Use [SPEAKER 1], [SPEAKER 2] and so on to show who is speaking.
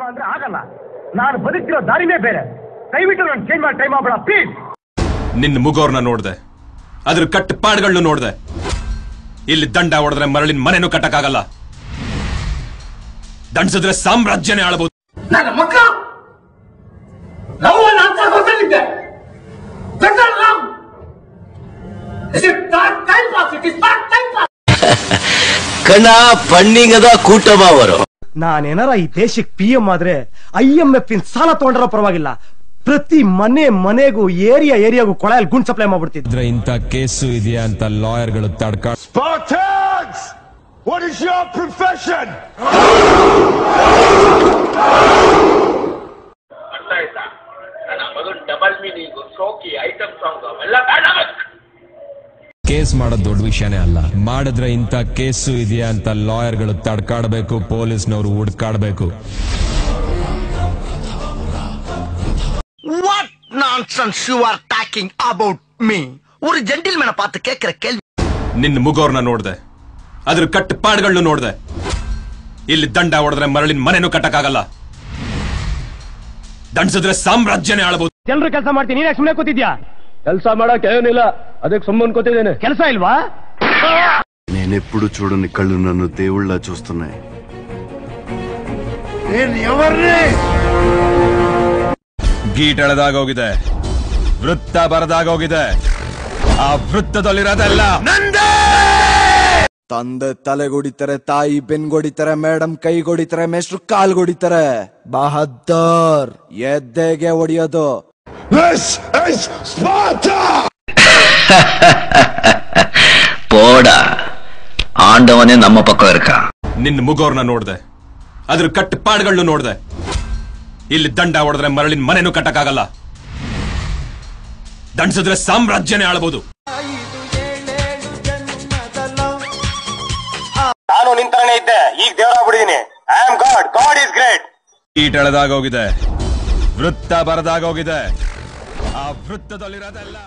[SPEAKER 1] ಅಂದ್ರೆ ಆಗಲ್ಲ. ನಾನು ಬದುಕಿರೋ ದಾರಿನೇ ಬೇರೆ. ದಯವಿಟ್ಟು ನಾನು ಚೇಂಜ್ ಮಾಡಿ ಟೈಮ್ ಆಗ್ಬೇಡ ಪ್ಲೀಸ್.
[SPEAKER 2] ನಿನ್ನ ಮುಗೋರ್ನ ನೋಡ್ದೆ, ಅದ್ರ ಕಟ್ಟುಪಾಡುಗಳನ್ನು ನೋಡ್ದೆ. ಇಲ್ಲಿ ದಂಡ ಹೊಡೆದ್ರೆ ಮರಳಿನ ಮನೆನೂ ಕಟ್ಟಕ್ಕಾಗಲ್ಲ. ದಂಡಿಸಿದ್ರೆ ಸಾಮ್ರಾಜ್ಯನೇ ಆಳಬಹುದು.
[SPEAKER 3] ನನ್ನ ಮಕ್ಕಳು ಲವ್ವನ್ನ ಅಂತ ಗೊತ್ತಿದ್ದೆ.
[SPEAKER 4] ಕಣ ಫಂಡಿಂಗದ ಕೂಟಮ ಅವರು.
[SPEAKER 1] ನಾನೇನಾರ ಈ ದೇಶಕ್ಕೆ PM ಆದ್ರೆ IMF ಸಾಲ ತಗೊಂಡ್ರೋ ಪರವಾಗಿಲ್ಲ, ಪ್ರತಿ ಮನೆಗೂ ಏರಿಯಾಗೂ ಕೊಳೆಯಲ್ಲಿ ಗುಂಡ್ ಸಪ್ಲೈ ಮಾಡ್ಬಿಡ್ತಿದ್ರೆ.
[SPEAKER 5] ಇಂಥ ಕೇಸು ಇದೆಯಾ ಅಂತ ಲಾಯರ್ಗಳು ತಡ್ಕೊಂಡು
[SPEAKER 6] Spartans! What is your profession?
[SPEAKER 3] ಅರ್ಥ ಆಯ್ತಾ? ನನ್ನ ಮಗನ್ ಡಬಲ್ ಮೀನಿಂಗ್, ಸೋಕಿ, ಐಟಮ್ ಸಾಂಗ್ ಅವೆಲ್ಲ ಬೇಡ.
[SPEAKER 5] ಕೇಸ್ ಮಾಡೋದು ದೊಡ್ಡ ವಿಷಯನೇ ಅಲ್ಲ. ಮಾಡಿದ್ರೆ ಇಂಥ ಕೇಸು ಇದೆಯಾ ಅಂತ ಲಾಯರ್ಗಳು ತಡ್ಕಾಡ್ಬೇಕು, ಪೊಲೀಸ್ನವರು ಹುಡ್ಕಾಡ್ಬೇಕು.
[SPEAKER 4] What nonsense you are talking about me? ஒரு ஜென்டில்மேனை பார்த்து கேட்கிற கேள்வி.
[SPEAKER 2] ನಿನ್ನ ಮುಗೋರ್ನ ನೋಡ್ದೆ, ಅದ್ರ ಕಟ್ಟುಪಾಡುಗಳನ್ನು ನೋಡ್ದೆ. ಇಲ್ಲಿ ದಂಡ ಹೊಡೆದ್ರೆ ಮರಳಿನ ಮನೆನೂ ಕಟ್ಟಕ್ಕಾಗಲ್ಲ. ದಂಡಿಸಿದ್ರೆ ಸಾಮ್ರಾಜ್ಯನೇ ಆಳಬಹುದು.
[SPEAKER 1] ಎಲ್ಲರೂ ಕೆಲಸ ಮಾಡ್ತೀನಿ, ನೀನೇ ಸುಮ್ಮನೆ ಕೂತಿದ್ಯಾ?
[SPEAKER 7] ಕೆಲಸ ಮಾಡಕ್ ಏನಿಲ್ಲ, ಅದಕ್ಕೆ ಸುಮ್ಮನೆ ಕೂತಿದ್ದೇನೆ.
[SPEAKER 1] ಕೆಲಸ ಇಲ್ವಾ?
[SPEAKER 8] నేనెప్పుడు చూడని కళ్ళు నన్ను దేవుళ్ళ చూస్తున్నాయి.
[SPEAKER 2] ಗೀಟ್ ಎಳೆದಾಗೋಗಿದೆ, ವೃತ್ತ ಬರದಾಗೋಗಿದೆ. ಆ ವೃತ್ತದಲ್ಲಿರೋದೆಲ್ಲ ನಂದೇ.
[SPEAKER 8] ತಂದೆ ತಲೆಗೊಡಿತಾರೆ, ತಾಯಿ ಬೆನ್ಗೊಡಿತಾರೆ, ಮೇಡಮ್ ಕೈಗೊಡಿತಾರೆ, ಮೇಷ್ಟ್ರು ಕಾಲ್ಗೊಡಿತಾರೆ. ಬಹದ್ದರ್ ಎದ್ದೆಗೆ ಹೊಡಿಯೋದು.
[SPEAKER 6] This is Sparta!
[SPEAKER 4] போடா, ஆண்டவனே நம்ம பக்கம் இருக்கா.
[SPEAKER 2] ನಿನ್ನ ಮುಗೋರ್ನ ನೋಡ್ದೆ, ಅದ್ರ ಕಟ್ಟುಪಾಡುಗಳನ್ನು ನೋಡ್ದೆ. ಇಲ್ಲಿ ದಂಡ ಹೊಡೆದ್ರೆ ಮರಳಿನ ಮನೆನೂ ಕಟ್ಟಕ್ಕಾಗಲ್ಲ. ದಂಡಿಸಿದ್ರೆ ಸಾಮ್ರಾಜ್ಯನೇ ಆಳಬಹುದು.
[SPEAKER 3] ನಾನು ನಿಂತರನೇ ಇದ್ದೆ, ಈಗ ದೇವರಾಗ್ಬಿಟ್ಟಿದ್ದೀನಿ. I am God, God is great.
[SPEAKER 2] ಗೀಟ್ ಎಳೆದಾಗೋಗಿದೆ, ವೃತ್ತ ಬರದಾಗೋಗಿದೆ. ಆ ವೃತ್ತದಲ್ಲಿರೋದೆಲ್ಲ